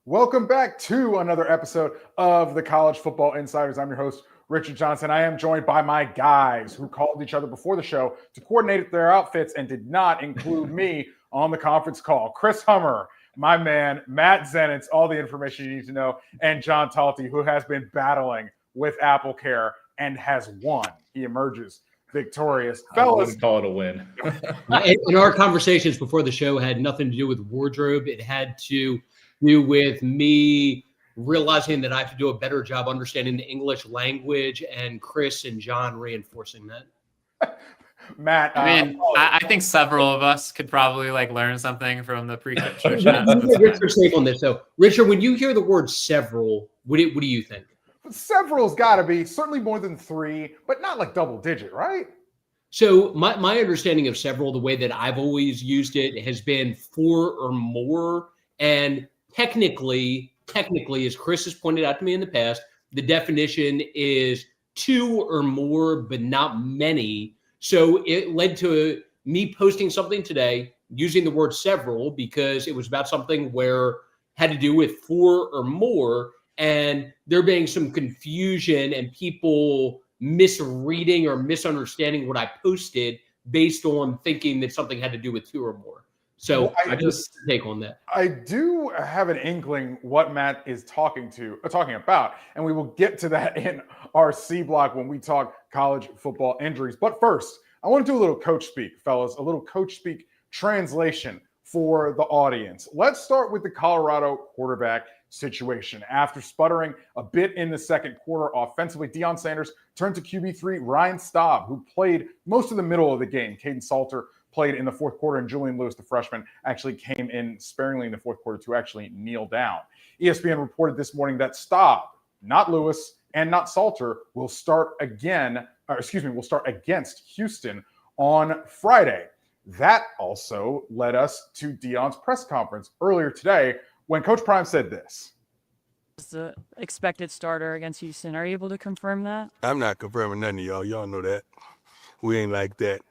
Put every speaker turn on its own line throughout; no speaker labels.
Welcome back to another episode of the College Football Insiders. I'm your host, Richard Johnson. I am joined by my guys who called each other before the show to coordinate their outfits and did not include me on the conference call. Chris Hummer, my man, Matt Zenitz, all the information you need to know, and John Talty, who has been battling with Apple Care and has won. He emerges victorious.
Fellas, I wouldn't call it a win.
In our conversations before the show had nothing to do with wardrobe. It had to do with me realizing that I have to do a better job understanding the English language, and Chris and John reinforcing that.
Matt,
I think several of us could probably learn something from the pre-coach.
Richard's take on this. So, Richard, when you hear the word several, what do you think?
Several's got to be certainly more than three, but not like double digit, right?
So my understanding of several, the way that I've always used it, has been four or more. And technically, as Chris has pointed out to me in the past, the definition is two or more, but not many. So it led to me posting something today using the word several because it was about something where had to do with four or more, and there being some confusion and people misreading or misunderstanding what I posted based on thinking that something had to do with two or more. So I just take on that.
I do have an inkling what Matt is talking about, and we will get to that in our C block when we talk college football injuries. But first, I want to do a little coach speak, fellas, a little coach speak translation for the audience. Let's start with the Colorado quarterback situation. After sputtering a bit in the second quarter offensively, Deion Sanders turned to QB3 Ryan Staub, who played most of the middle of the game. Caden Salter played in the fourth quarter, and Julian Lewis, the freshman, actually came in sparingly in the fourth quarter to actually kneel down. ESPN reported this morning that Staub, not Lewis and not Salter, will start against Houston on Friday. That also led us to Deion's press conference earlier today when Coach Prime said this.
The expected starter against Houston. Are you able to confirm that?
I'm not confirming nothing, y'all. Y'all know that. We ain't like that.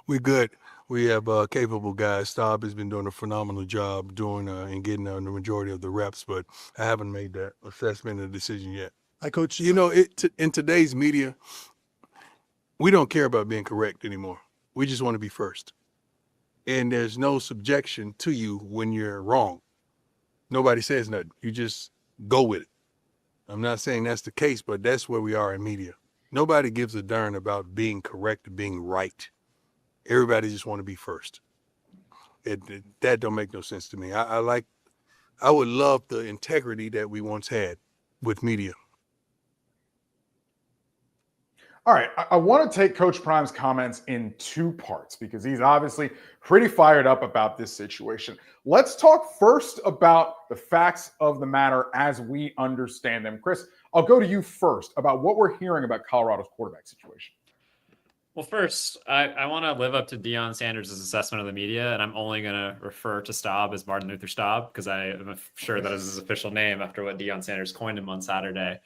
We good. We have capable guys. Staub has been doing a phenomenal job doing and getting the majority of the reps, but I haven't made that assessment and decision yet.
Hi, Coach.
You know, in today's media, we don't care about being correct anymore. We just want to be first. And there's no subjection to you when you're wrong. Nobody says nothing. You just go with it. I'm not saying that's the case, but that's where we are in media. Nobody gives a darn about being correct or being right. Everybody just want to be first. That don't make no sense to me. I would love the integrity that we once had with media.
All right, I want to take Coach Prime's comments in two parts because he's obviously pretty fired up about this situation. Let's talk first about the facts of the matter as we understand them. Chris, I'll go to you first about what we're hearing about Colorado's quarterback situation.
Well, first, I want to live up to Deion Sanders' assessment of the media, and I'm only going to refer to Staub as Martin Luther Staub because I am sure that is his official name after what Deion Sanders coined him on Saturday.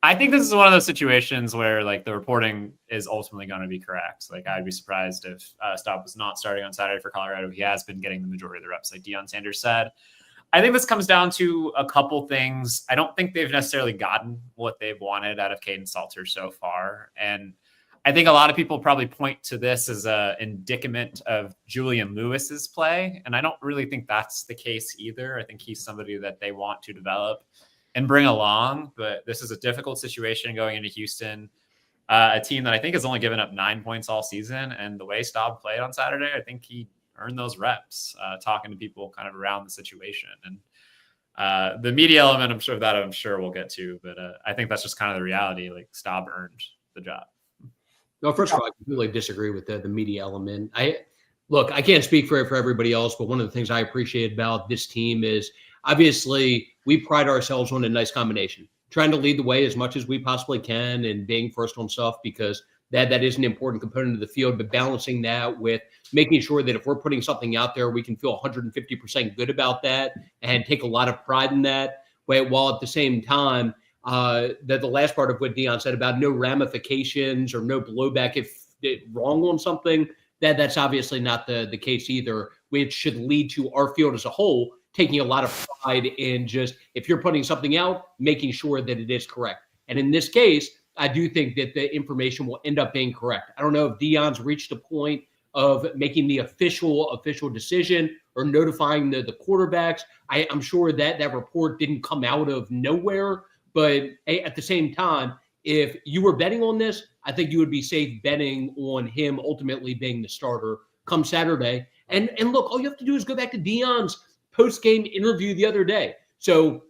I think this is one of those situations where the reporting is ultimately going to be correct. I'd be surprised if Staub was not starting on Saturday for Colorado. He has been getting the majority of the reps, like Deion Sanders said. I think this comes down to a couple things. I don't think they've necessarily gotten what they've wanted out of Caden Salter so far. And I think a lot of people probably point to this as a indicament of Julian Lewis's play. And I don't really think that's the case either. I think he's somebody that they want to develop and bring along, but this is a difficult situation going into Houston, a team that I think has only given up 9 points all season. And the way Staub played on Saturday, I think he earned those reps, talking to people kind of around the situation. And the media element, I'm sure we'll get to, but I think that's just kind of the reality. Staub earned the job.
No, first of all, I completely disagree with the media element. I can't speak for everybody else, but one of the things I appreciate about this team is obviously we pride ourselves on a nice combination, trying to lead the way as much as we possibly can and being first on stuff because that is an important component of the field, but balancing that with making sure that if we're putting something out there, we can feel 150% good about that and take a lot of pride in that, while at the same time, that the last part of what Deion said about no ramifications or no blowback if it's wrong on something, that's obviously not the case either, which should lead to our field as a whole taking a lot of pride in just, if you're putting something out, making sure that it is correct. And in this case, I do think that the information will end up being correct. I don't know if Deion's reached a point of making the official decision or notifying the quarterbacks. I'm sure that report didn't come out of nowhere, but at the same time, if you were betting on this, I think you would be safe betting on him ultimately being the starter come Saturday. And look, all you have to do is go back to Deion's post-game interview the other day. So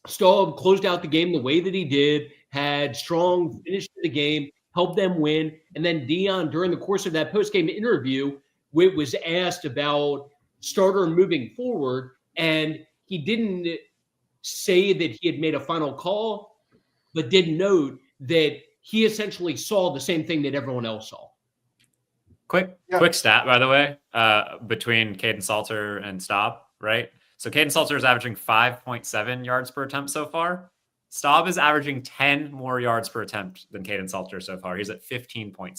Staub closed out the game the way that he did, had strong finish to the game, helped them win. And then Deion, during the course of that post-game interview, was asked about starter moving forward, and he didn't say that he had made a final call, but did note that he essentially saw the same thing that everyone else saw.
Quick stat, by the way, between Caden Salter and Staub, right? So Caden Salter is averaging 5.7 yards per attempt so far. Staub is averaging 10 more yards per attempt than Caden Salter so far. He's at 15.7.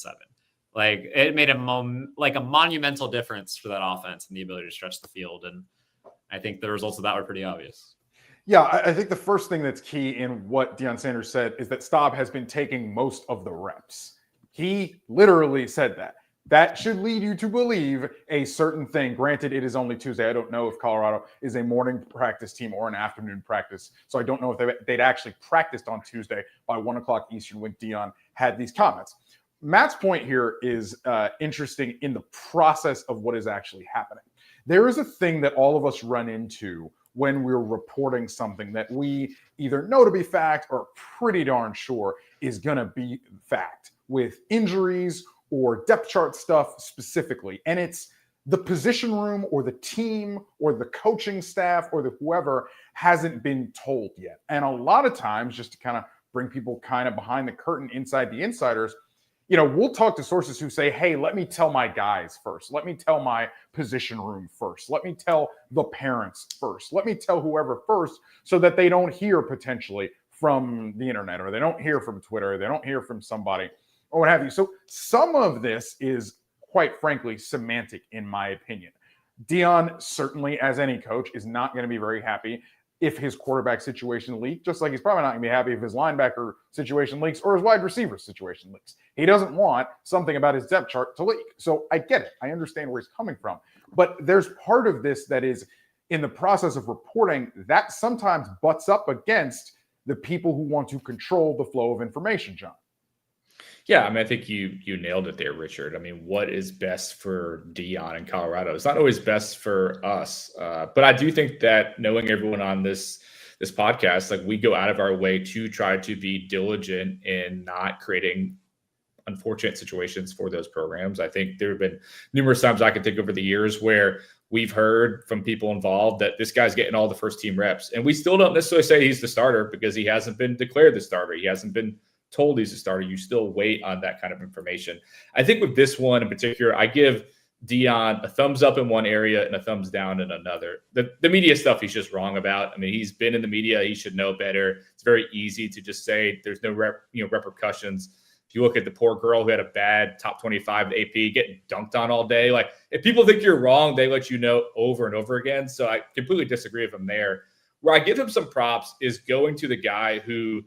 Like, it made a monumental difference for that offense and the ability to stretch the field. And I think the results of that were pretty obvious.
Yeah, I think the first thing that's key in what Deion Sanders said is that Staub has been taking most of the reps. He literally said that. That should lead you to believe a certain thing. Granted, it is only Tuesday. I don't know if Colorado is a morning practice team or an afternoon practice. So I don't know if they'd actually practiced on Tuesday by 1 o'clock Eastern when Deion had these comments. Matt's point here is interesting in the process of what is actually happening. There is a thing that all of us run into when we're reporting something that we either know to be fact or pretty darn sure is going to be fact, with injuries or depth chart stuff specifically. And it's the position room or the team or the coaching staff or the whoever hasn't been told yet. And a lot of times, just to kind of bring people kind of behind the curtain inside the insiders, you know, we'll talk to sources who say, hey, let me tell my guys first. Let me tell my position room first. Let me tell the parents first. Let me tell whoever first, so that they don't hear potentially from the internet, or they don't hear from Twitter, or they don't hear from somebody, or what have you. So some of this is, quite frankly, semantic, in my opinion. Deion, certainly, as any coach, is not going to be very happy if his quarterback situation leaks, just like he's probably not going to be happy if his linebacker situation leaks or his wide receiver situation leaks. He doesn't want something about his depth chart to leak. So I get it. I understand where he's coming from. But there's part of this that is, in the process of reporting, that sometimes butts up against the people who want to control the flow of information, John.
Yeah, I mean, I think you nailed it there, Richard. I mean, what is best for Deion in Colorado? It's not always best for us, but I do think that knowing everyone on this podcast, like, we go out of our way to try to be diligent in not creating unfortunate situations for those programs. I think there have been numerous times I can think over the years where we've heard from people involved that this guy's getting all the first team reps, and we still don't necessarily say he's the starter because he hasn't been declared the starter. He hasn't been told he's a starter. You still wait on that kind of information. I think with this one in particular, I give Deion a thumbs up in one area and a thumbs down in another. The media stuff he's just wrong about. I mean, he's been in the media. He should know better. It's very easy to just say there's no repercussions. If you look at the poor girl who had a bad top 25 AP getting dunked on all day, like, if people think you're wrong, they let you know over and over again. So I completely disagree with him there. Where I give him some props is going to the guy who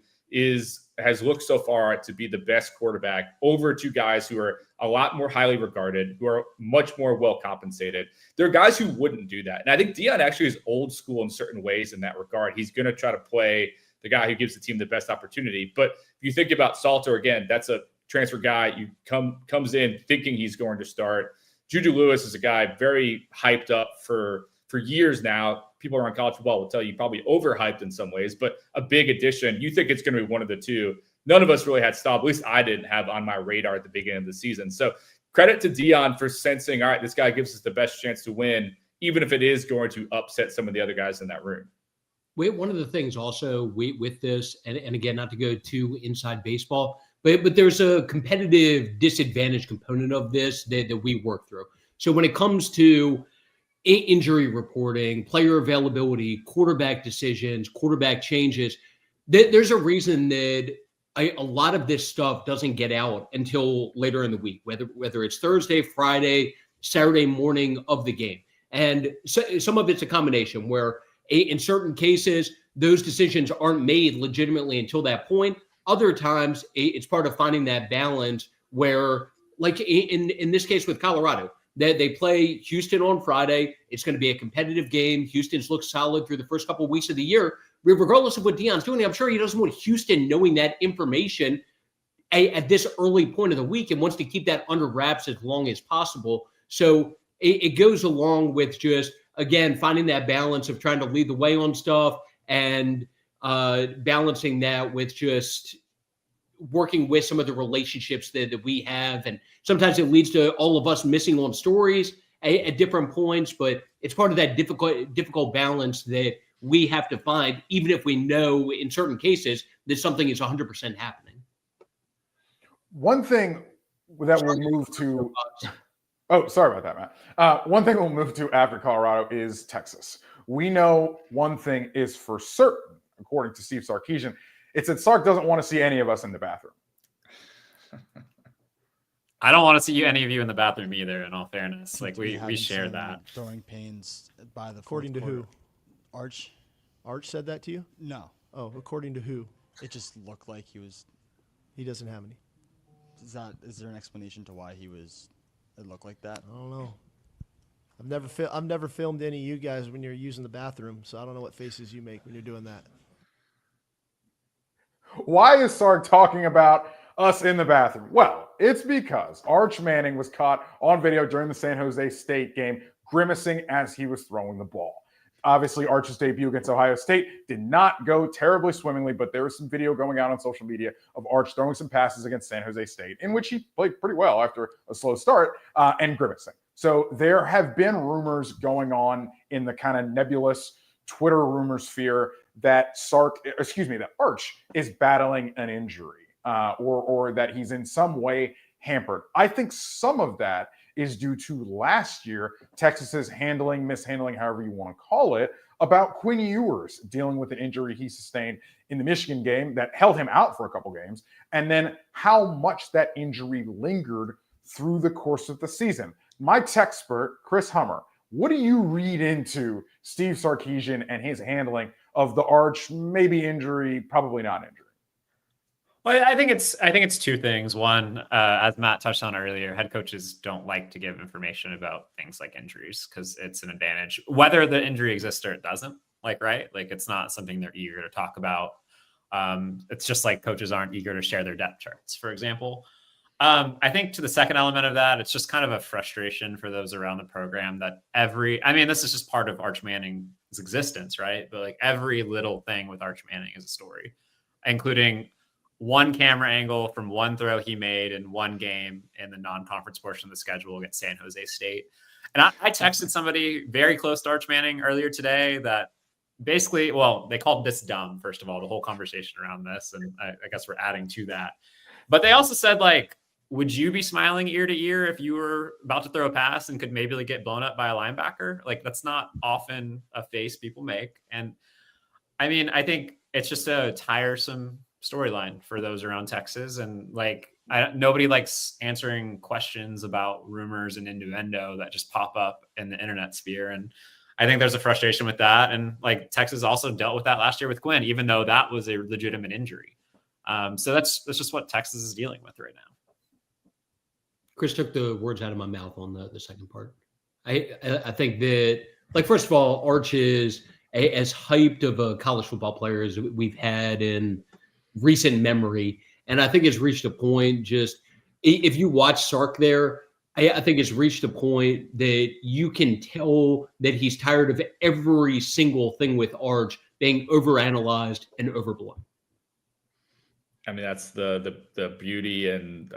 has looked so far to be the best quarterback over to guys who are a lot more highly regarded, who are much more well compensated. There are guys who wouldn't do that. And I think Deion actually is old school in certain ways in that regard. He's going to try to play the guy who gives the team the best opportunity. But if you think about Salter, again, that's a transfer guy. You comes in thinking he's going to start. Juju Lewis is a guy very hyped up for years now. People around college football will tell you probably overhyped in some ways, but a big addition. You think it's going to be one of the two. None of us really had Staub. At least I didn't have on my radar at the beginning of the season. So credit to Deion for sensing, all right, this guy gives us the best chance to win, even if it is going to upset some of the other guys in that room.
One of the things also with this, and again, not to go too inside baseball, but there's a competitive disadvantage component of this that we work through. So when it comes to injury reporting, player availability, quarterback decisions, quarterback changes, there's a reason that a lot of this stuff doesn't get out until later in the week, whether it's Thursday, Friday, Saturday morning of the game. And so, some of it's a combination where in certain cases, those decisions aren't made legitimately until that point. Other times, it's part of finding that balance where, like in this case with Colorado, they play Houston on Friday. It's going to be a competitive game. Houston's looked solid through the first couple of weeks of the year. Regardless of what Deion's doing, I'm sure he doesn't want Houston knowing that information at this early point of the week and wants to keep that under wraps as long as possible. So it goes along with just, again, finding that balance of trying to lead the way on stuff and balancing that with just working with some of the relationships that we have. And sometimes it leads to all of us missing on stories at different points, but it's part of that difficult balance that we have to find, even if we know in certain cases that something is 100% happening.
One thing that we'll move to, oh, sorry about that, Matt. One thing we'll move to after Colorado is Texas. We know one thing is for certain, according to Steve Sarkisian, it's that Sark doesn't want to see any of us in the bathroom.
I don't want to see any of you in the bathroom either, in all fairness. Like, we share that.
Throwing pains by the
According to
fourth
who?
quarter.
Arch said that to you?
No,
Oh, according to who?
it just looked like he was.
He doesn't have any.
Is there an explanation to why he was? It looked like that.
I don't know. I've never filmed any of you guys when you're using the bathroom, so I don't know what faces you make when you're doing that.
Why is Sark talking about us in the bathroom? Well, it's because Arch Manning was caught on video during the San Jose State game grimacing as he was throwing the ball. Obviously, Arch's debut against Ohio State did not go terribly swimmingly, but there was some video going out on social media of Arch throwing some passes against San Jose State, in which he played pretty well after a slow start and grimacing. So there have been rumors going on in the kind of nebulous Twitter rumor sphere that that Arch is battling an injury or that he's in some way hampered. I think some of that is due to last year Texas's mishandling, however you want to call it, about Quinn Ewers dealing with an injury he sustained in the Michigan game that held him out for a couple games, and then how much that injury lingered through the course of the season. My techspert, Chris Hummer, what do you read into Steve Sarkisian and his handling of the Arch, maybe injury, probably not injury?
Well, I think it's two things. One, as Matt touched on earlier, head coaches don't like to give information about things like injuries because it's an advantage, whether the injury exists or it doesn't. Right? Like, it's not something they're eager to talk about. It's just like coaches aren't eager to share their depth charts, for example. I think to the second element of that, it's just kind of a frustration for those around the program that this is just part of Arch Manning's existence, right? But like every little thing with Arch Manning is a story, including one camera angle from one throw he made in one game in the non-conference portion of the schedule against San Jose State. And I texted somebody very close to Arch Manning earlier today that basically, they called this dumb, first of all, the whole conversation around this. And I guess we're adding to that. But they also said, like, would you be smiling ear to ear if you were about to throw a pass and could maybe get blown up by a linebacker? Like, that's not often a face people make. And I mean, I think it's just a tiresome storyline for those around Texas. And nobody likes answering questions about rumors and innuendo that just pop up in the internet sphere. And I think there's a frustration with that. And Texas also dealt with that last year with Quinn, even though that was a legitimate injury. So that's just what Texas is dealing with right now.
Chris took the words out of my mouth on the second part. I think that, first of all, Arch is as hyped of a college football player as we've had in recent memory. And I think it's reached a point, just if you watch Sark there, I think it's reached a point that you can tell that he's tired of every single thing with Arch being overanalyzed and overblown.
I mean, that's the beauty and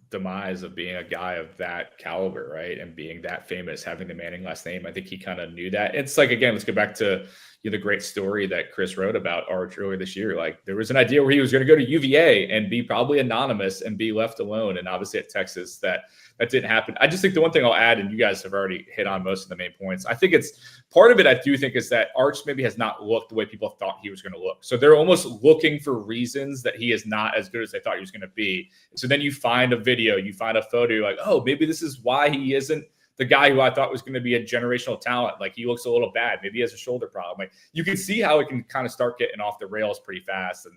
demise of being a guy of that caliber, right? And being that famous, having the Manning last name. I think he kind of knew that. It's like, again, let's go back to the great story that Chris wrote about Arch earlier this year. Like, there was an idea where he was going to go to UVA and be probably anonymous and be left alone. And obviously at Texas, that didn't happen. I just think the one thing I'll add, and you guys have already hit on most of the main points, I think it's part of it. I do think is that Arch maybe has not looked the way people thought he was going to look. So they're almost looking for reasons that he is not as good as they thought he was going to be. So then you find a video, you find a photo, you're like, oh, maybe this is why he isn't the guy who I thought was going to be a generational talent. Like, he looks a little bad. Maybe he has a shoulder problem. Like, you can see how it can kind of start getting off the rails pretty fast. And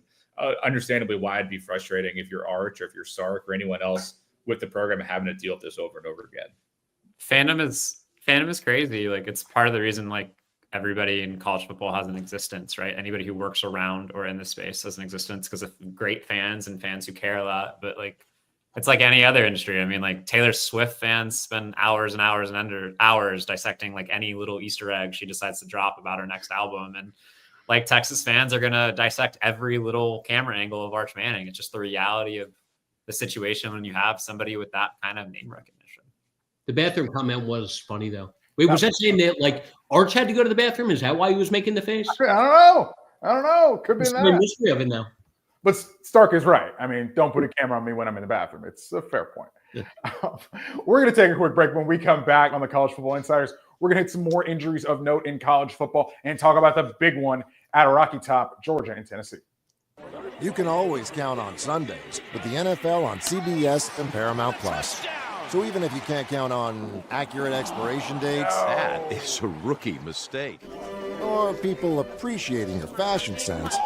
understandably why it'd be frustrating if you're Arch or if you're Sark or anyone else with the program having to deal with this over and over again.
Fandom is crazy. Like, it's part of the reason, like, everybody in college football has an existence, right? Anybody who works around or in this space has an existence because of great fans and fans who care a lot. But like, it's like any other industry. I mean, like, Taylor Swift fans spend hours and hours and hours dissecting like any little Easter egg she decides to drop about her next album. And like, Texas fans are going to dissect every little camera angle of Arch Manning. It's just the reality of the situation when you have somebody with that kind of name recognition.
The bathroom comment was funny, though. Wait, was that saying that like Arch had to go to the bathroom? Is that why he was making the face?
I don't know. Could be
There's
that.
some mystery of it now.
But Stark is right. I mean, don't put a camera on me when I'm in the bathroom. It's a fair point.
Yeah.
We're going to take a quick break. When we come back on the College Football Insiders, we're going to hit some more injuries of note in college football and talk about the big one at Rocky Top, Georgia and Tennessee.
You can always count on Sundays with the NFL on CBS and Paramount Plus. So even if you can't count on accurate expiration dates,
that is a rookie mistake,
or people appreciating your fashion sense,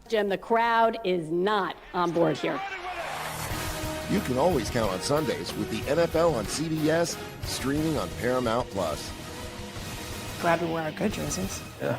Jim, the crowd is not on board here.
you can always count on Sundays with the NFL on CBS, streaming on Paramount Plus.
Glad we wear our good jerseys.
Yeah.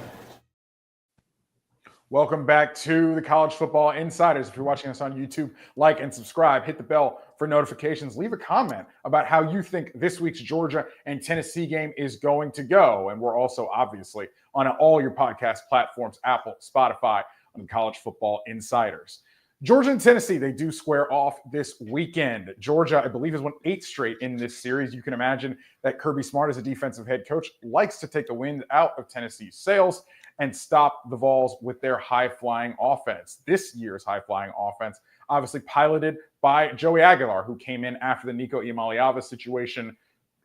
Welcome back to the College Football Insiders. If you're watching us on YouTube, like and subscribe, hit the bell for notifications, leave a comment about how you think this week's Georgia and Tennessee game is going to go. And we're also obviously on all your podcast platforms, Apple, Spotify, on College Football Insiders. Georgia and Tennessee, they do square off this weekend. Georgia, I believe, has won 8 straight in this series. You can imagine that Kirby Smart, as a defensive head coach, likes to take the wind out of Tennessee's sails and stop the Vols with their high-flying offense. This year's high-flying offense, obviously piloted by Joey Aguilar, who came in after the Nico Iamaleava situation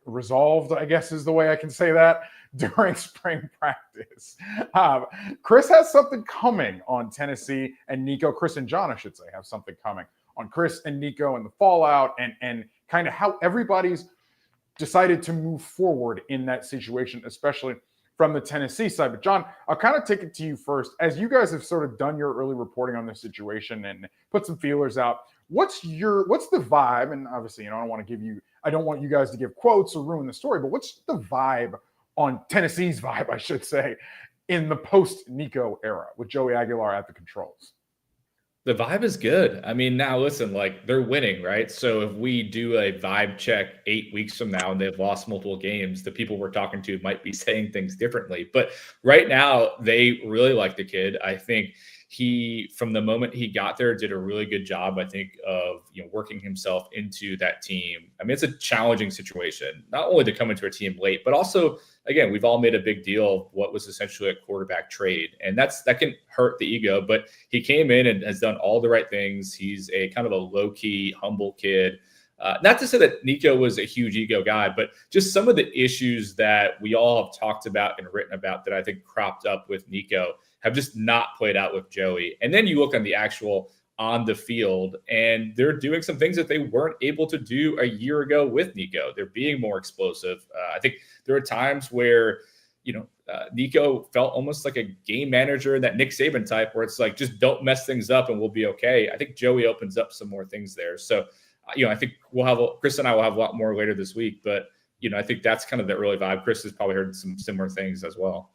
resolved, I guess is the way I can say that, during spring practice. Chris has something coming on Tennessee and Nico. Chris and John, I should say, have something coming on Chris and Nico and the fallout and kind of how everybody's decided to move forward in that situation, especially from the Tennessee side. But John, I'll kind of take it to you first. As you guys have sort of done your early reporting on this situation and put some feelers out, what's the vibe? And obviously, I don't want you guys to give quotes or ruin the story, but what's the vibe on Tennessee's vibe, I should say, in the post-Nico era with Joey Aguilar at the controls?
The vibe is good. I mean, now listen, like, they're winning, right? So if we do a vibe check 8 weeks from now and they've lost multiple games, the people we're talking to might be saying things differently. But right now, they really like the kid. I think he, from the moment he got there, did a really good job, I think, of working himself into that team. I mean, it's a challenging situation, not only to come into a team late, but also, again, we've all made a big deal of what was essentially a quarterback trade, and that can hurt the ego. But he came in and has done all the right things. He's a kind of a low-key, humble kid. Not to say that Nico was a huge ego guy, but just some of the issues that we all have talked about and written about that I think cropped up with Nico have just not played out with Joey. And then you look on the actual on the field, and they're doing some things that they weren't able to do a year ago with Nico. They're being more explosive. I think there are times where, Nico felt almost like a game manager, that Nick Saban type, where it's like, just don't mess things up and we'll be okay. I think Joey opens up some more things there. So, I think Chris and I will have a lot more later this week, but, I think that's kind of the early vibe. Chris has probably heard some similar things as well.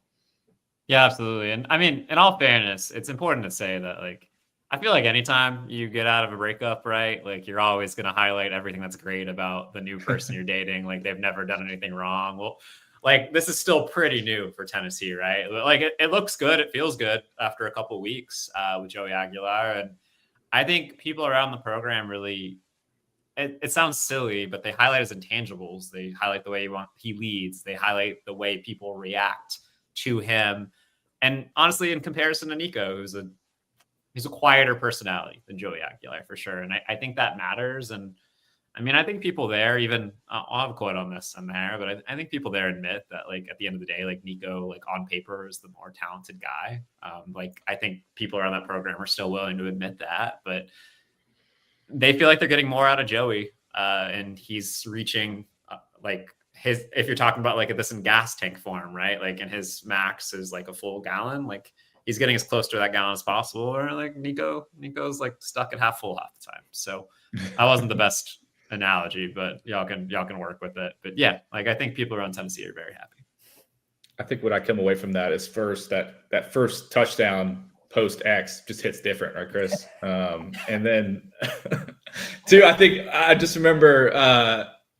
Yeah, absolutely. And I mean, in all fairness, it's important to say that, like, I feel like anytime you get out of a breakup, right, like, you're always going to highlight everything that's great about the new person you're dating. Like, they've never done anything wrong. Well, like, this is still pretty new for Tennessee, right? Like, it looks good. It feels good after a couple of weeks with Joey Aguilar. And I think people around the program really, it sounds silly, but they highlight his intangibles. They highlight the way he leads. They highlight the way people react to him. And honestly, in comparison to Nico, he's a quieter personality than Joey Aguilar for sure. And I think that matters. And I mean, I think people there, even I'll have a quote on this in there, but I think people there admit that, like, at the end of the day, like, Nico, like, on paper is the more talented guy. Like, I think people around that program are still willing to admit that, but they feel like they're getting more out of Joey and he's reaching like if you're talking about like this in gas tank form, right? Like, and his max is like a full gallon. Like he's getting as close to that gallon as possible. Or like Nico's like stuck at half full half the time. So that wasn't the best analogy, but y'all can work with it. But yeah, like I think people around Tennessee are very happy.
I think what I come away from that is first that first touchdown post X just hits different, right, Chris? And then two, I think I just remember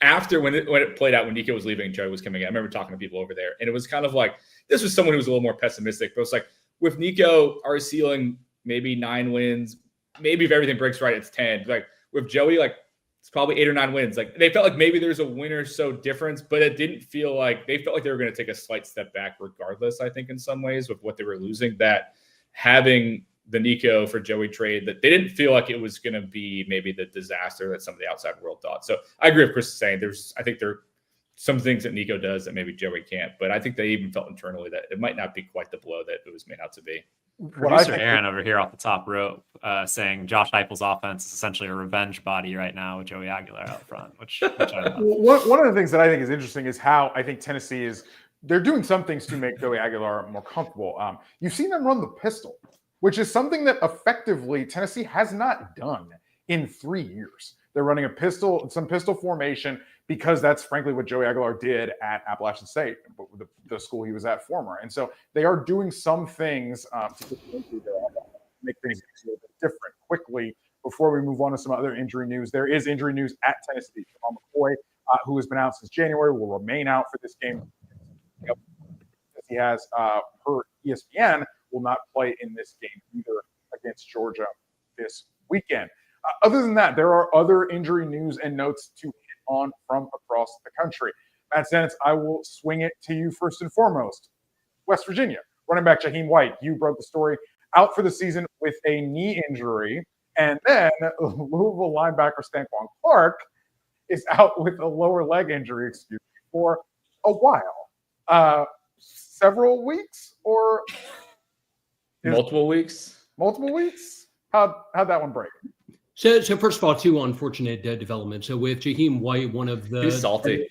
after when it played out, when Nico was leaving, Joe was coming in. I remember talking to people over there, and it was kind of like, this was someone who was a little more pessimistic, but it's like, with Nico, our ceiling maybe 9 wins, maybe if everything breaks right, it's 10. Like with Joey, like it's probably 8 or 9 wins. Like they felt like maybe there's a win or so difference, but it didn't feel like they felt like they were going to take a slight step back regardless. I think in some ways with what they were losing, that having the Nico for Joey trade, that they didn't feel like it was going to be maybe the disaster that some of the outside world thought. So I agree with Chris is saying. I think there are some things that Nico does that maybe Joey can't, but I think they even felt internally that it might not be quite the blow that it was made out to be.
Producer Aaron over here off the top rope saying Josh Heupel's offense is essentially a revenge body right now with Joey Aguilar out front, which I love.
One of the things that I think is interesting is how I think Tennessee they're doing some things to make Joey Aguilar more comfortable. You've seen them run the pistol, which is something that effectively Tennessee has not done in 3 years. They're running some pistol formation, because that's frankly what Joey Aguilar did at Appalachian State, the school he was at former. And so they are doing some things to make things a little bit different quickly. Before we move on to some other injury news, there is injury news at Tennessee. Jamal McCoy, who has been out since January, will remain out for this game. He has, per ESPN, will not play in this game either against Georgia this weekend. Other than that, there are other injury news and notes to hit on from across the country. Matt Zenitz, I will swing it to you first and foremost. West Virginia, running back Jaheim White, you broke the story, out for the season with a knee injury. And then Louisville linebacker Stanquan Clark is out with a lower leg injury, for a while. Several weeks or
multiple weeks?
Multiple weeks? How'd that one break?
So first of all, two unfortunate developments. So with Jaheim White, one of the
He's salty.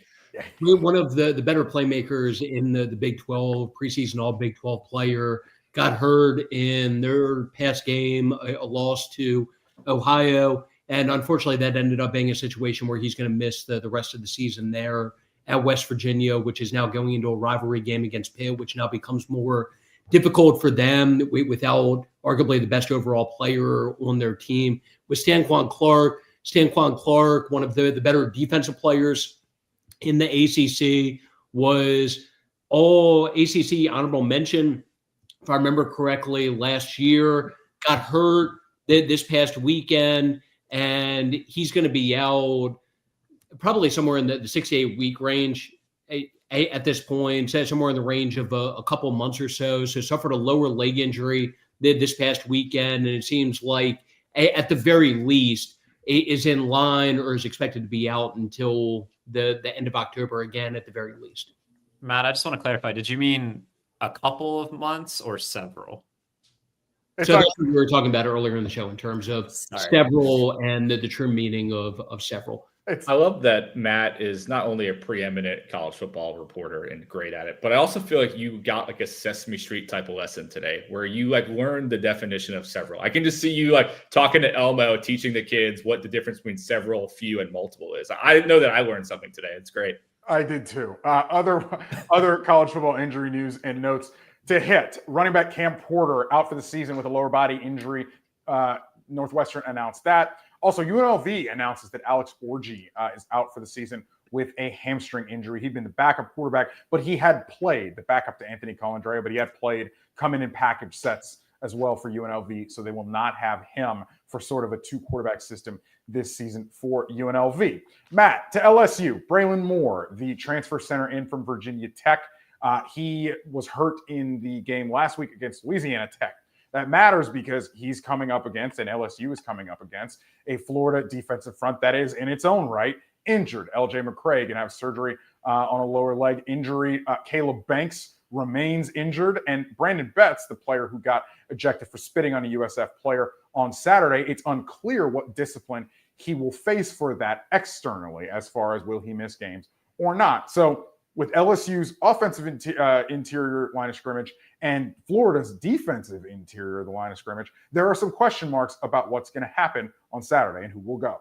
One of the better playmakers in the Big 12, preseason All Big 12 player, got hurt in their past game, a loss to Ohio. And unfortunately, that ended up being a situation where he's going to miss the rest of the season there at West Virginia, which is now going into a rivalry game against Pitt, which now becomes more difficult for them without arguably the best overall player on their team. With Stanquan Clark, one of the better defensive players in the ACC, was all ACC honorable mention, if I remember correctly, last year, got hurt this past weekend, and he's going to be out probably somewhere in the 6 to 8 week range at this point, somewhere in the range of a couple months or so. So suffered a lower leg injury this past weekend, and it seems like at the very least is in line or is expected to be out until the end of October again at the very least.
Matt, I just want to clarify. Did you mean a couple of months or several?
So that's what we were talking about earlier in the show in terms of several and the true meaning of several.
I love that Matt is not only a preeminent college football reporter and great at it, but I also feel like you got like a Sesame Street type of lesson today where you like learned the definition of several. I can just see you like talking to Elmo, teaching the kids what the difference between several, few, and multiple is. I didn't know that I learned something today. It's great.
I did too. Other college football injury news and notes to hit. Running back Cam Porter out for the season with a lower body injury. Northwestern announced that. Also, UNLV announces that Alex Orji is out for the season with a hamstring injury. He'd been the backup quarterback, but he had played, the backup to Anthony Colandrea, but he had played, come in package sets as well for UNLV, so they will not have him for sort of a 2-quarterback system this season for UNLV. Matt, to LSU, Braylon Moore, the transfer center in from Virginia Tech. He was hurt in the game last week against Louisiana Tech. That matters because he's coming up against, and LSU is coming up against, a Florida defensive front that is, in its own right, injured. LJ McCray going to have surgery on a lower leg injury. Caleb Banks remains injured. And Brandon Betts, the player who got ejected for spitting on a USF player on Saturday, it's unclear what discipline he will face for that externally, as far as will he miss games or not. So with LSU's offensive interior line of scrimmage and Florida's defensive interior of the line of scrimmage, there are some question marks about what's going to happen on Saturday and who will go.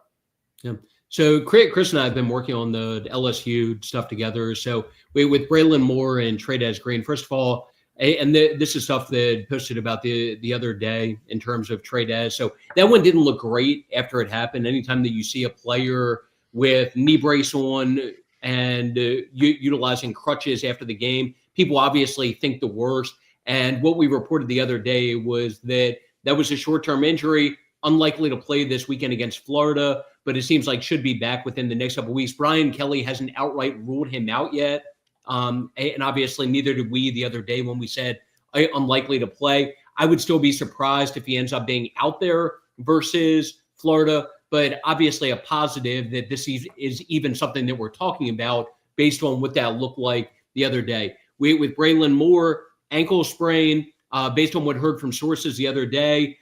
Yeah. So Chris and I have been working on the LSU stuff together. So with Braylon Moore and Trey'Dez Green, first of all, and this is stuff that posted about the other day in terms of Trey'Dez. So that one didn't look great after it happened. Anytime that you see a player with knee brace on and utilizing crutches after the game, people obviously think the worst. And what we reported the other day was that was a short-term injury, unlikely to play this weekend against Florida, but it seems like should be back within the next couple of weeks. Brian Kelly hasn't outright ruled him out yet. And obviously neither did we the other day when we said unlikely to play. I would still be surprised if he ends up being out there versus Florida, but obviously a positive that this is even something that we're talking about based on what that looked like the other day. With Braylon Moore, ankle sprain, based on what I heard from sources the other day,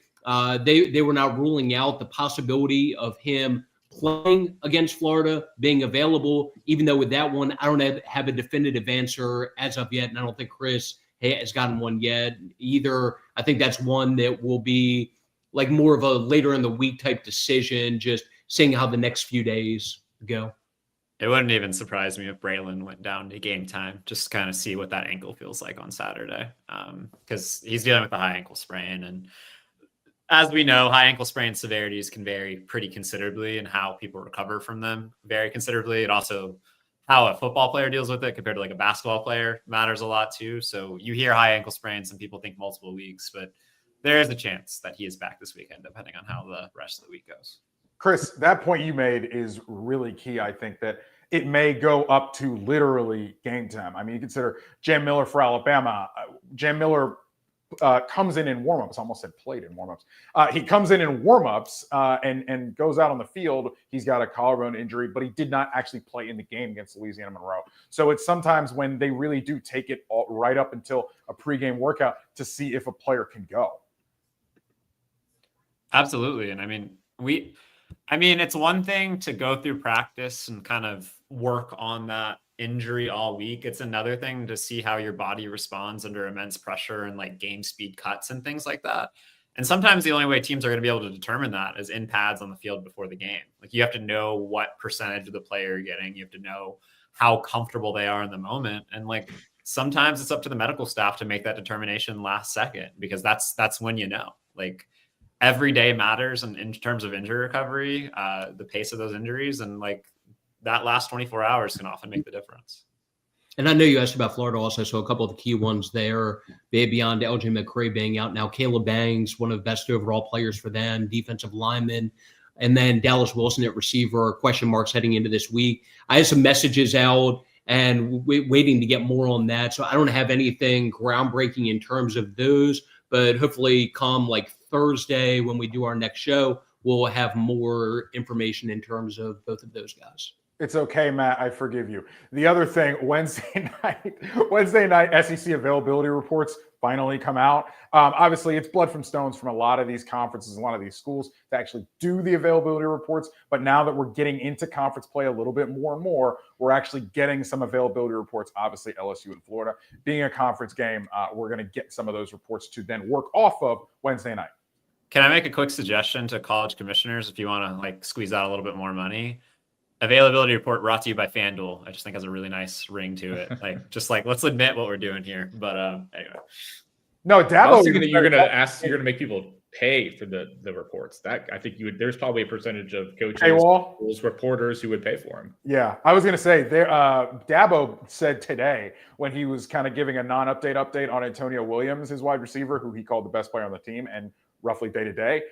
they were now ruling out the possibility of him playing against Florida, being available, even though with that one, I don't have a definitive answer as of yet, and I don't think Chris has gotten one yet either. I think that's one that will be like more of a later in the week type decision, just seeing how the next few days go.
It wouldn't even surprise me if Braylon went down to game time, just to kind of see what that ankle feels like on Saturday, because he's dealing with a high ankle sprain. And as we know, high ankle sprain severities can vary pretty considerably, and how people recover from them vary considerably. And also how a football player deals with it compared to like a basketball player matters a lot too. So you hear high ankle sprains and people think multiple weeks, but there is a chance that he is back this weekend, depending on how the rest of the week goes.
Chris, that point you made is really key. I think that it may go up to literally game time. I mean, you consider Jam Miller for Alabama. Jam Miller comes in warmups. I almost said played in warmups. He comes in warmups and goes out on the field. He's got a collarbone injury, but he did not actually play in the game against Louisiana Monroe. So it's sometimes when they really do take it all right up until a pregame workout to see if a player can go.
Absolutely. And I mean, it's one thing to go through practice and kind of work on that injury all week. It's another thing to see how your body responds under immense pressure and like game speed cuts and things like that. And sometimes the only way teams are going to be able to determine that is in pads on the field before the game. Like you have to know what percentage of the player you're getting. You have to know how comfortable they are in the moment. And like sometimes it's up to the medical staff to make that determination last second, because that's when you know. Like every day matters in terms of injury recovery, the pace of those injuries, and like that last 24 hours can often make the difference.
And I know you asked about Florida also, so a couple of the key ones there, beyond LJ McCray being out now, Caleb Bangs, one of the best overall players for them, defensive lineman, and then Dallas Wilson at receiver, question marks heading into this week. I had some messages out and waiting to get more on that, so I don't have anything groundbreaking in terms of those, but hopefully come like Thursday when we do our next show, we'll have more information in terms of both of those guys.
It's okay, Matt. I forgive you. The other thing, Wednesday night SEC availability reports finally come out. Obviously, it's blood from stones from a lot of these conferences, a lot of these schools to actually do the availability reports. But now that we're getting into conference play a little bit more and more, we're actually getting some availability reports. Obviously, LSU and Florida being a conference game, we're going to get some of those reports to then work off of Wednesday night.
Can I make a quick suggestion to college commissioners if you want to like squeeze out a little bit more money? Availability report brought to you by FanDuel. I just think has a really nice ring to it. Let's admit what we're doing here. But anyway.
No,
I
Dabo.
was thinking that you're going to make people pay for the reports. That I think there's probably a percentage of coaches, schools, reporters who would pay for them.
Yeah, I was going to say there. Dabo said today when he was kind of giving a non-update update on Antonio Williams, his wide receiver, who he called the best player on the team and roughly day to day.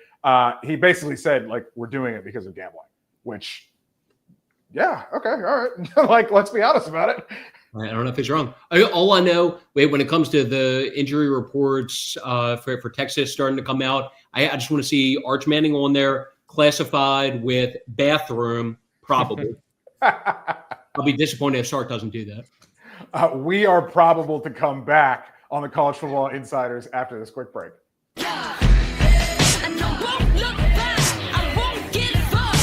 He basically said like we're doing it because of gambling, which. Yeah. Okay. All right. Like, let's be honest about it.
I don't know if it's wrong. All I know, when it comes to the injury reports for Texas starting to come out, I just want to see Arch Manning on there, classified with bathroom, probable. I'll be disappointed if Sark doesn't do that.
We are probable to come back on the College Football Insiders after this quick break.
And I won't look back. I won't give up.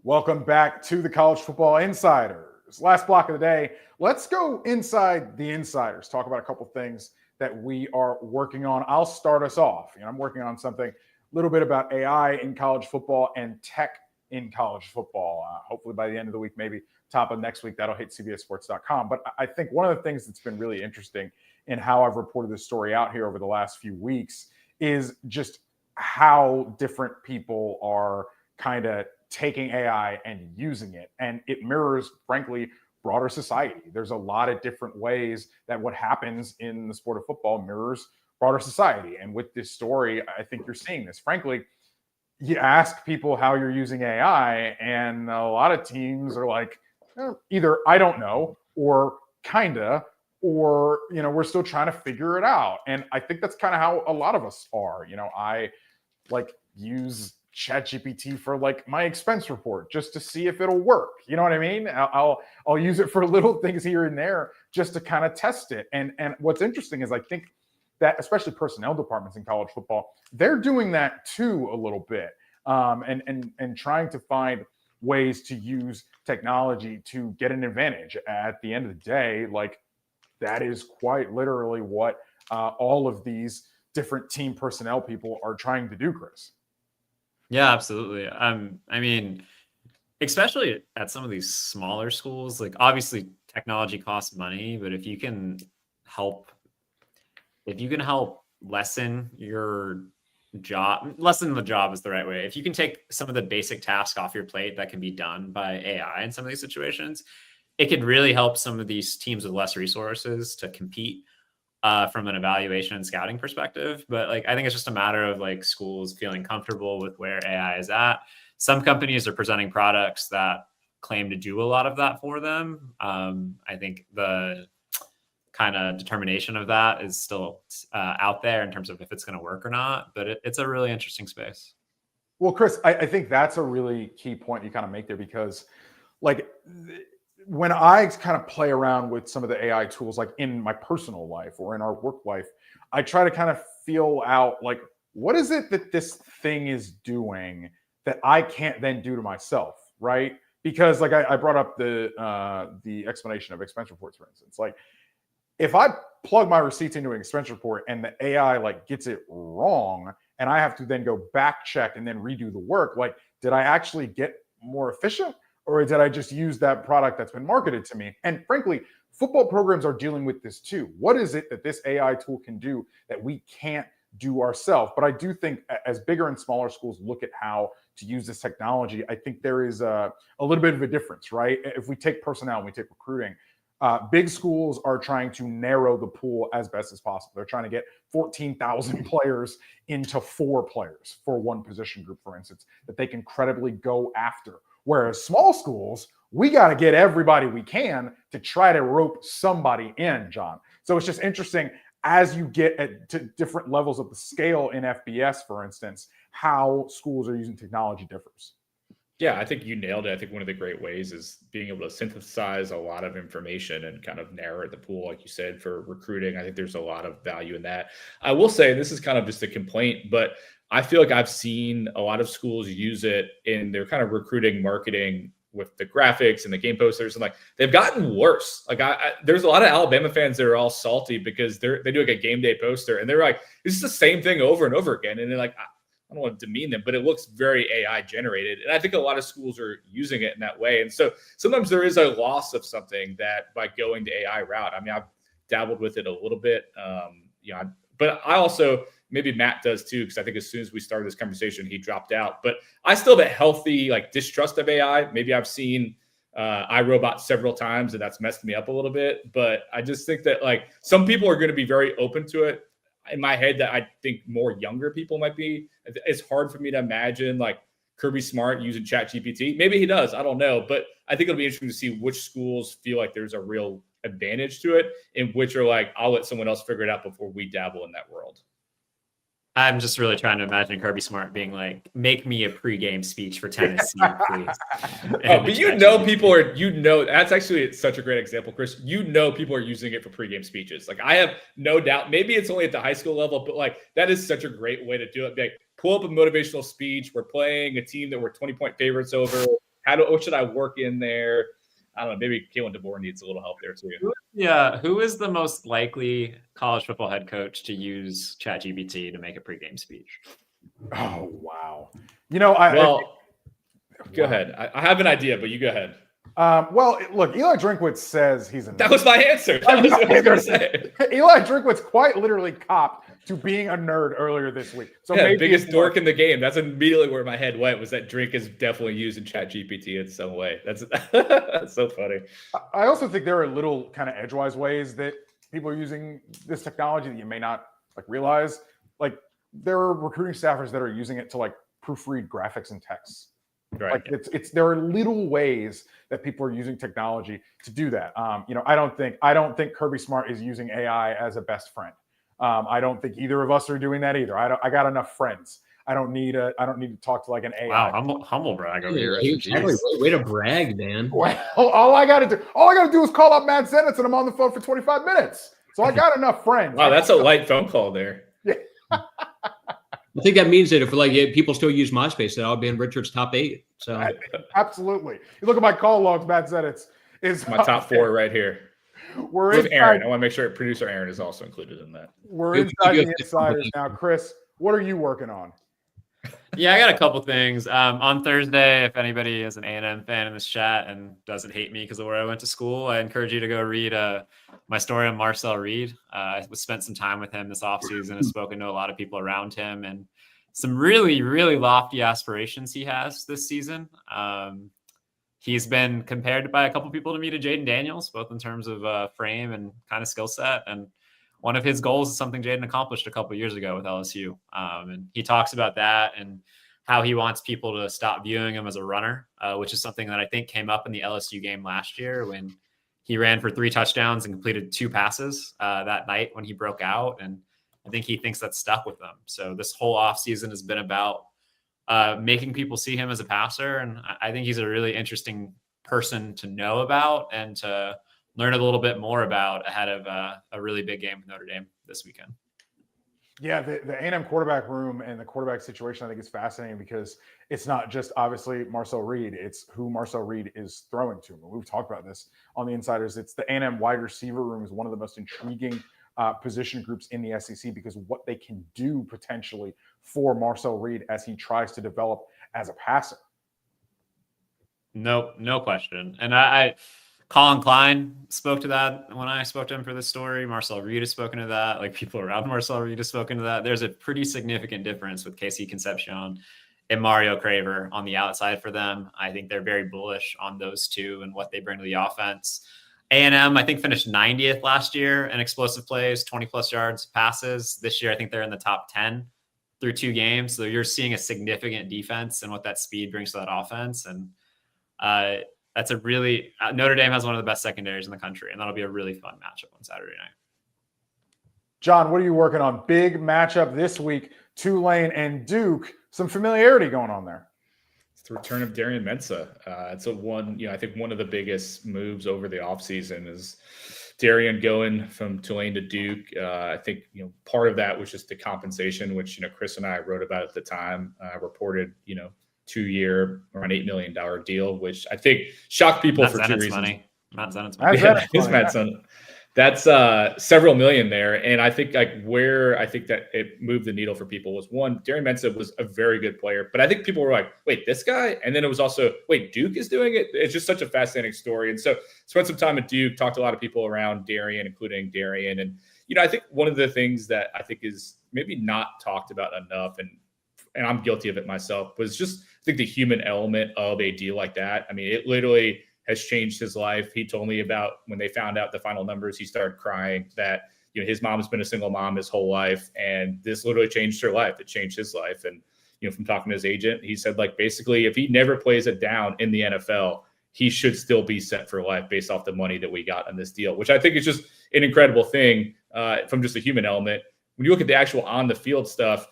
Welcome back to the College Football Insiders. Last block of the day, let's go inside the insiders, talk about a couple things that we are working on. I'll start us off. I'm working on something a little bit about AI in college football and tech in college football. Hopefully by the end of the week, maybe top of next week, that'll hit cbssports.com. But I think one of the things that's been really interesting in how I've reported this story out here over the last few weeks is just how different people are kind of taking AI and using it. And it mirrors, frankly, broader society. There's a lot of different ways that what happens in the sport of football mirrors broader society. And with this story, I think you're seeing this. Frankly, you ask people how you're using AI, and a lot of teams are like, either I don't know, or kinda, or, we're still trying to figure it out. And I think that's kind of how a lot of us are. I use ChatGPT for my expense report just to see if it'll work. You know what I mean? I'll use it for little things here and there just to kind of test it. And what's interesting is I think that especially personnel departments in college football, they're doing that too a little bit, and trying to find ways to use technology to get an advantage. At the end of the day, that is quite literally what all of these different team personnel people are trying to do, Chris.
Yeah, absolutely. I mean, especially at some of these smaller schools, obviously technology costs money, but if you can help lessen your job, lessen the job is the right way. If you can take some of the basic tasks off your plate that can be done by AI in some of these situations, it could really help some of these teams with less resources to compete from an evaluation and scouting perspective. But I think it's just a matter of schools feeling comfortable with where AI is at. Some companies are presenting products that claim to do a lot of that for them. I think the kind of determination of that is still out there in terms of if it's going to work or not, but it's a really interesting space.
Well, Chris, I think that's a really key point you kind of make there, because when I kind of play around with some of the AI tools, in my personal life or in our work life, I try to kind of feel out what is it that this thing is doing that I can't then do to myself, right? Because I brought up the explanation of expense reports, for instance. If I plug my receipts into an expense report and the AI gets it wrong, and I have to then go back check and then redo the work, did I actually get more efficient? Or did I just use that product that's been marketed to me? And frankly, football programs are dealing with this too. What is it that this AI tool can do that we can't do ourselves? But I do think as bigger and smaller schools look at how to use this technology, I think there is a little bit of a difference, right? If we take personnel and we take recruiting, big schools are trying to narrow the pool as best as possible. They're trying to get 14,000 players into 4 players for one position group, for instance, that they can credibly go after. Whereas small schools, we got to get everybody we can to try to rope somebody in, John. So it's just interesting as you get to different levels of the scale in FBS, for instance, how schools are using technology differs.
Yeah, I think you nailed it. I think one of the great ways is being able to synthesize a lot of information and kind of narrow the pool, like you said, for recruiting. I think there's a lot of value in that. I will say, this is kind of just a complaint, but I feel like I've seen a lot of schools use it in their kind of recruiting marketing with the graphics and the game posters, and they've gotten worse. There's a lot of Alabama fans that are all salty because they do a game day poster and they're like, this is the same thing over and over again. And they're like, I don't want to demean them, but it looks very AI generated. And I think a lot of schools are using it in that way. And so sometimes there is a loss of something that by going the AI route. I mean, I've dabbled with it a little bit, but I also, maybe Matt does too, because I think as soon as we started this conversation, he dropped out. But I still have a healthy distrust of AI. Maybe I've seen iRobot several times, and that's messed me up a little bit. But I just think that some people are going to be very open to it. In my head, that I think more younger people might be. It's hard for me to imagine Kirby Smart using ChatGPT. Maybe he does. I don't know. But I think it'll be interesting to see which schools feel like there's a real advantage to it, and which are I'll let someone else figure it out before we dabble in that world.
I'm just really trying to imagine Kirby Smart being make me a pregame speech for Tennessee, please.
But people are, that's actually such a great example, Chris. People are using it for pregame speeches. I have no doubt, maybe it's only at the high school level, but that is such a great way to do it. Pull up a motivational speech. We're playing a team that we're 20-point favorites over. what should I work in there? I don't know. Maybe Kalen DeBoer needs a little help there too.
Yeah, who is the most likely college football head coach to use ChatGPT to make a pregame speech?
Oh wow!
Go ahead. I have an idea, but you go ahead.
Look, Eli Drinkwitz says he's a nerd.
That was my answer. That was what I was going to say.
Eli Drinkwitz quite literally copped to being a nerd earlier this week. So
yeah,
maybe
biggest dork in the game. That's immediately where my head went, was that Drink is definitely using ChatGPT in some way. That's so funny.
I also think there are little kind of edgewise ways that people are using this technology that you may not realize. Like, there are recruiting staffers that are using it to proofread graphics and texts.
Right.
There are little ways that people are using technology to do that. I don't think Kirby Smart is using AI as a best friend. I don't think either of us are doing that either. I got enough friends. I don't need to talk to an AI.
Wow, humble brag over here.
Way to brag, man.
Well, all I got to do is call up Matt Zenitz and I'm on the phone for 25 minutes. So I got enough friends.
Wow, that's a light phone call there.
Yeah.
I think that means that if people still use MySpace, that I'll be in Richard's top 8. So
absolutely, you look at my call logs. Matt Zenitz is
my top 4 right here.
We're
with Aaron. I want to make sure producer Aaron is also included in that.
We're inside the insiders now. Chris, what are you working on?
Yeah, I got a couple things. On Thursday, if anybody is an A&M fan in this chat and doesn't hate me because of where I went to school, I encourage you to go read my story on Marcel Reed. I spent some time with him this offseason, have spoken to a lot of people around him, and some really, really lofty aspirations he has this season. He's been compared by a couple people to me to Jaden Daniels, both in terms of frame and kind of skill set. And one of his goals is something Jaden accomplished a couple of years ago with LSU. And he talks about that and how he wants people to stop viewing him as a runner, which is something that I think came up in the LSU game last year when he ran for 3 touchdowns and completed 2 passes that night when he broke out. And I think he thinks that's stuck with him. So this whole offseason has been about making people see him as a passer. And I think he's a really interesting person to know about and to learn a little bit more about ahead of a really big game with Notre Dame this weekend.
Yeah, the A&M quarterback room and the quarterback situation, I think, is fascinating because it's not just obviously Marcel Reed, it's who Marcel Reed is throwing to. We've talked about this on the insiders. It's the A&M wide receiver room is one of the most intriguing position groups in the SEC because what they can do potentially for Marcel Reed as he tries to develop as a passer.
No question. And Colin Klein spoke to that when I spoke to him for this story. Marcel Reed has spoken to that. People around Marcel Reed have spoken to that. There's a pretty significant difference with Casey Concepcion and Mario Craver on the outside for them. I think they're very bullish on those two and what they bring to the offense. A&M, I think, finished 90th last year in explosive plays, 20-plus yards passes. This year, I think they're in the top 10 through 2 games. So you're seeing a significant defense and what that speed brings to that offense. And that's a really Notre Dame has one of the best secondaries in the country, and that'll be a really fun matchup on Saturday night.
John, what are you working on? Big matchup this week, Tulane and Duke. Some familiarity going on there.
It's the return of Darian Mensah. It's I think one of the biggest moves over the offseason is Darian going from Tulane to Duke. I think, part of that was just the compensation, which, Chris and I wrote about at the time, reported, 2-year, around $8 million deal, which I think shocked people for 2 reasons.
Matt Zenitz money.
Yeah, that's several million there. And I think where I think that it moved the needle for people was, one, Darian Mensah was a very good player, but I think people were like, wait, this guy? And then it was also, wait, Duke is doing it? It's just such a fascinating story. And so spent some time at Duke, talked to a lot of people around Darian, including Darian. And, I think one of the things that I think is maybe not talked about enough, and I'm guilty of it myself, was just, I think, the human element of a deal like that. I mean, it literally has changed his life. He told me about when they found out the final numbers, he started crying that, his mom's been a single mom his whole life. And this literally changed her life. It changed his life. And, from talking to his agent, he said, basically, if he never plays it down in the NFL, he should still be set for life based off the money that we got on this deal, which I think is just an incredible thing from just a human element. When you look at the actual on the field stuff,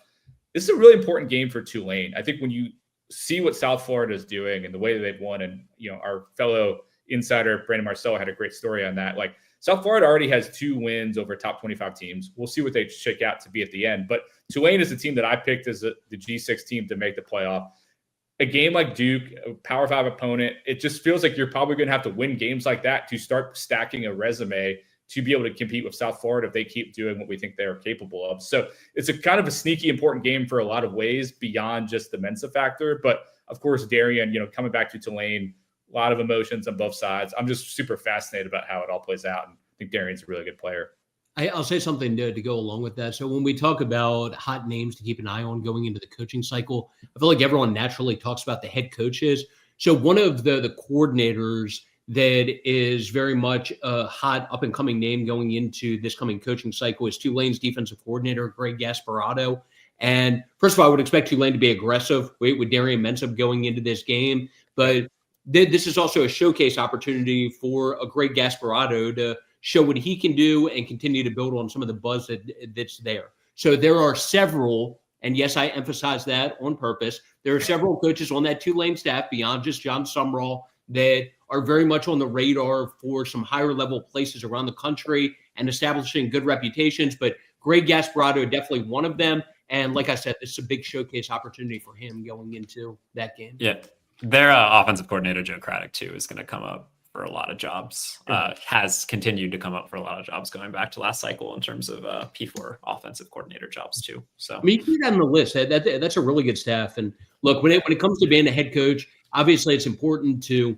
this is a really important game for Tulane. I think when you see what South Florida is doing and the way that they've won, and our fellow insider Brandon Marcel had a great story on that. South Florida already has 2 wins over top 25 teams. We'll see what they shake out to be at the end. But Tulane is the team that I picked as the G6 team to make the playoff. a game like Duke, a Power 5 opponent, it just feels like you're probably going to have to win games like that to start stacking a resume to be able to compete with South Florida if they keep doing what we think they are capable of. So it's a kind of a sneaky important game for a lot of ways beyond just the Mensah factor. But of course, Darian, coming back to Tulane, a lot of emotions on both sides. I'm just super fascinated about how it all plays out. And I think Darian's a really good player.
I'll say something to go along with that. So when we talk about hot names to keep an eye on going into the coaching cycle, I feel like everyone naturally talks about the head coaches. So one of the coordinators that is very much a hot up-and-coming name going into this coming coaching cycle is Tulane's defensive coordinator, Greg Gasparotto. And first of all, I would expect Tulane to be aggressive with Darian Mensah going into this game. But this is also a showcase opportunity for a Greg Gasparotto to show what he can do and continue to build on some of the buzz that's there. So there are several, and yes, I emphasize that on purpose, there are several coaches on that Tulane staff beyond just John Sumrall that are very much on the radar for some higher level places around the country and establishing good reputations. But Greg Gasparotto, definitely one of them. And like I said, this is a big showcase opportunity for him going into that game.
Yeah. Their offensive coordinator, Joe Craddock, too, is going to come up for a lot of jobs, has continued to come up for a lot of jobs going back to last cycle in terms of P4 offensive coordinator jobs, too. So,
I mean, you put that on the list. That's a really good staff. And look, when it comes to being a head coach, obviously it's important to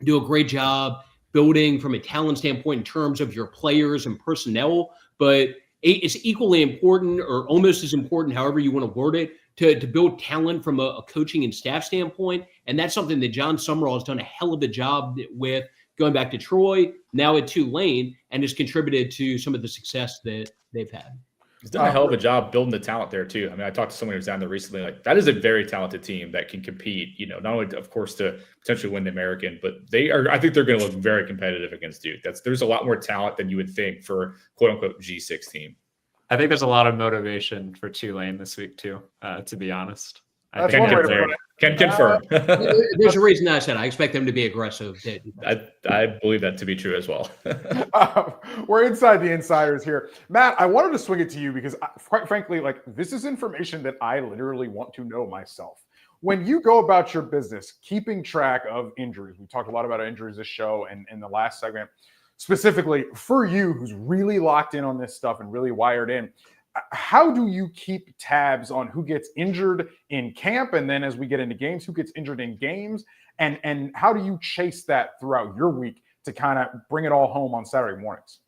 do a great job building from a talent standpoint in terms of your players and personnel, but it's equally important, or almost as important, however you want to word it, to build talent from a coaching and staff standpoint. And that's something that John Sumrall has done a hell of a job with, going back to Troy, now at Tulane, and has contributed to some of the success that they've had.
He's done a hell of a job building the talent there too. I mean, I talked to someone who was down there recently. Like, that is a very talented team that can compete, not only, of course, to potentially win the American, but I think they're going to look very competitive against Duke. There's a lot more talent than you would think for quote unquote G6 team.
I think there's a lot of motivation for Tulane this week too, to be honest.
That's one way to put it.
Can confirm.
There's a reason I said I expect them to be aggressive.
I believe that to be true as well.
We're inside the insiders here. Matt, I wanted to swing it to you because, quite frankly, this is information that I literally want to know myself. When you go about your business, keeping track of injuries, we talked a lot about injuries this show and in the last segment, specifically for you who's really locked in on this stuff and really wired in, how do you keep tabs on who gets injured in camp, and then as we get into games, who gets injured in games, and how do you chase that throughout your week to kind of bring it all home on Saturday mornings?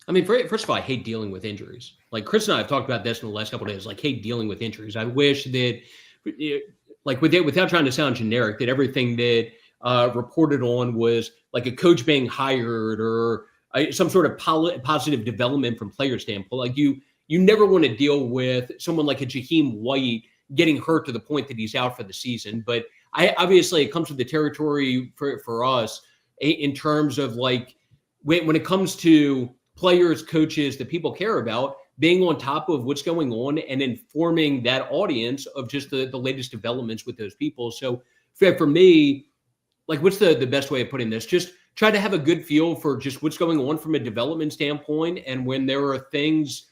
I mean, first of all, I hate dealing with injuries. Like Chris and I have talked about this in the last couple of days. Like, hate dealing with injuries. I wish that, without trying to sound generic, that everything that reported on was like a coach being hired or some sort of positive development from player standpoint. Like you never want to deal with someone like a Jaheim White getting hurt to the point that he's out for the season. But obviously it comes with the territory for us in terms of when it comes to players, coaches that people care about, being on top of what's going on and informing that audience of just the latest developments with those people. So for me, what's the best way of putting this? Just try to have a good feel for just what's going on from a development standpoint. And when there are things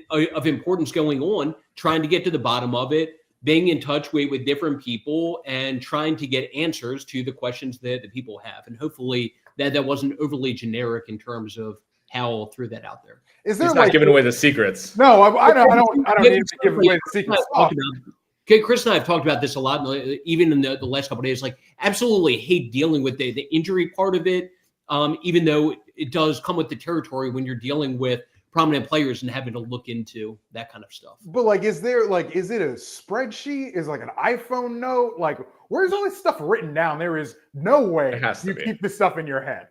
of importance going on, trying to get to the bottom of it, being in touch with different people and trying to get answers to the questions that the people have. And hopefully that wasn't overly generic in terms of how I threw that out there.
Is there
He's not giving away the secrets?
No, I don't need to give away the secrets.
Okay, Chris and I have talked about this a lot, even in the last couple of days. Absolutely hate dealing with the injury part of it, even though it does come with the territory when you're dealing with prominent players and having to look into that kind of stuff.
But is it a spreadsheet? Is an iPhone note? Where's all this stuff written down? There is no way you keep this stuff in your head.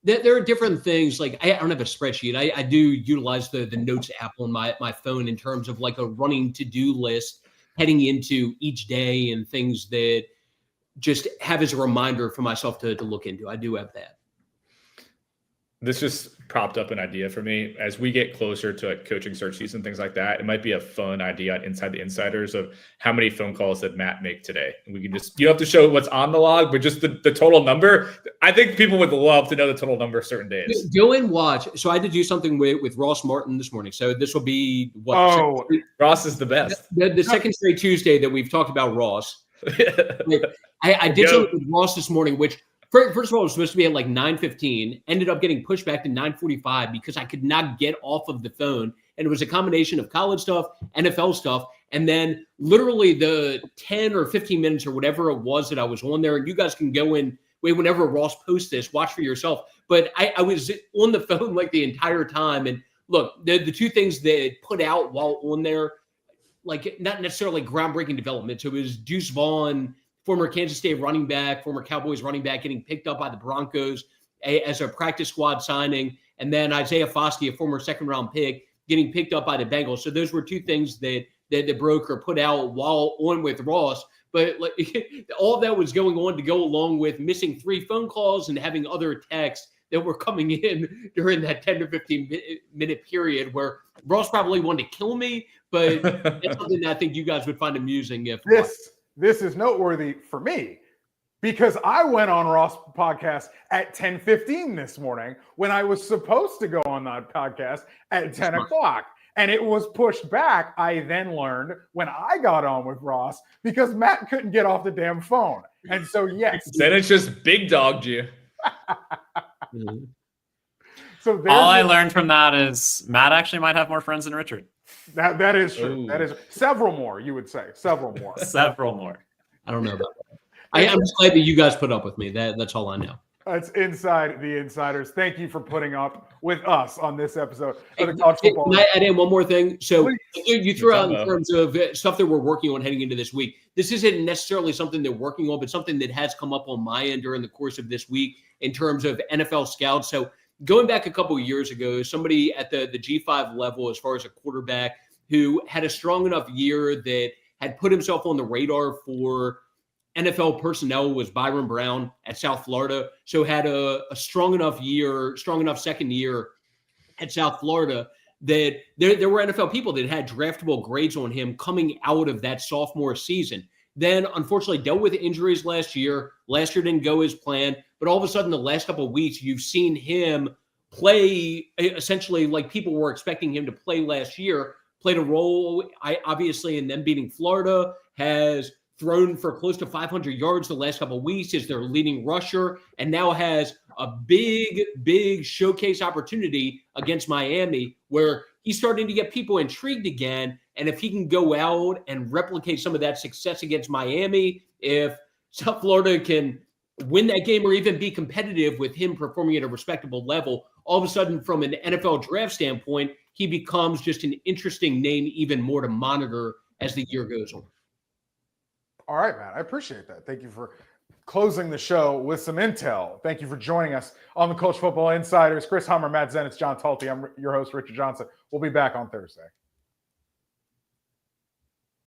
There are different things. I don't have a spreadsheet. I do utilize the Notes app on my phone in terms of a running to-do list heading into each day and things that just have as a reminder for myself to look into. I do have that.
this just propped up an idea for me. As we get closer to like coaching search season, things like that, it might be a fun idea on Inside the Insiders of how many phone calls did Matt make today. And we can just, you don't have to show what's on the log, but just the total number. I think people would love to know the total number of certain days.
Go and watch. So I had to do something with Ross Martin this morning. So this will be what?
Oh,
Ross is the best.
The second straight Tuesday that we've talked about Ross. I did something with Ross this morning, which first of all, it was supposed to be at like 9:15, ended up getting pushed back to 9:45 because I could not get off of the phone. And it was a combination of college stuff, NFL stuff, and then literally the 10 or 15 minutes or whatever it was that I was on there. And you guys can go in, whenever Ross posts this, watch for yourself. But I was on the phone like the entire time. And look, the two things that put out while on there, like not necessarily groundbreaking development. So it was Deuce Vaughn, former Kansas State running back, former Cowboys running back, getting picked up by the Broncos as a practice squad signing. And then Isaiah Foskey, a former second-round pick, getting picked up by the Bengals. So those were two things that the broker put out while on with Ross. But like, all of that was going on to go along with missing 3 phone calls and having other texts that were coming in during that 10 to 15-minute period where Ross probably wanted to kill me. But that's something that I think you guys would find amusing. If
This is noteworthy for me because I went on Ross' podcast at 10:15 this morning when I was supposed to go on that podcast at 10 o'clock. And it was pushed back, I then learned, when I got on with Ross because Matt couldn't get off the damn phone. And so, yes.
Then it's just big dogged you.
So
all I learned from that is Matt actually might have more friends than Richard.
That is true. Ooh. That is several more, you would say. Several more.
Several more.
I don't know about that. I'm just glad that you guys put up with me. That's all I know.
It's Inside the Insiders. Thank you for putting up with us on this episode of the College Football.
Can I add in one more thing? So you threw out in terms of stuff that we're working on heading into this week. This isn't necessarily something they're working on, but something that has come up on my end during the course of this week in terms of NFL scouts. So going back a couple of years ago, somebody at the G5 level, as far as a quarterback who had a strong enough year that had put himself on the radar for NFL personnel was Byron Brown at South Florida. So had a strong enough second year at South Florida that there were NFL people that had draftable grades on him coming out of that sophomore season. Then, unfortunately, dealt with injuries last year. Last year didn't go as planned. But all of a sudden, the last couple of weeks, you've seen him play essentially like people were expecting him to play last year. Played a role, obviously, in them beating Florida. Has thrown for close to 500 yards the last couple of weeks. Is their leading rusher. And now has a big showcase opportunity against Miami where he's starting to get people intrigued again. And if he can go out and replicate some of that success against Miami, if South Florida can win that game or even be competitive with him performing at a respectable level, all of a sudden from an NFL draft standpoint, he becomes just an interesting name even more to monitor as the year goes on.
All right, Matt. I appreciate that. Thank you for closing the show with some intel. Thank you for joining us on the College Football Insiders. Chris Hummer, Matt Zenitz, John Talty. I'm your host, Richard Johnson. We'll be back on Thursday.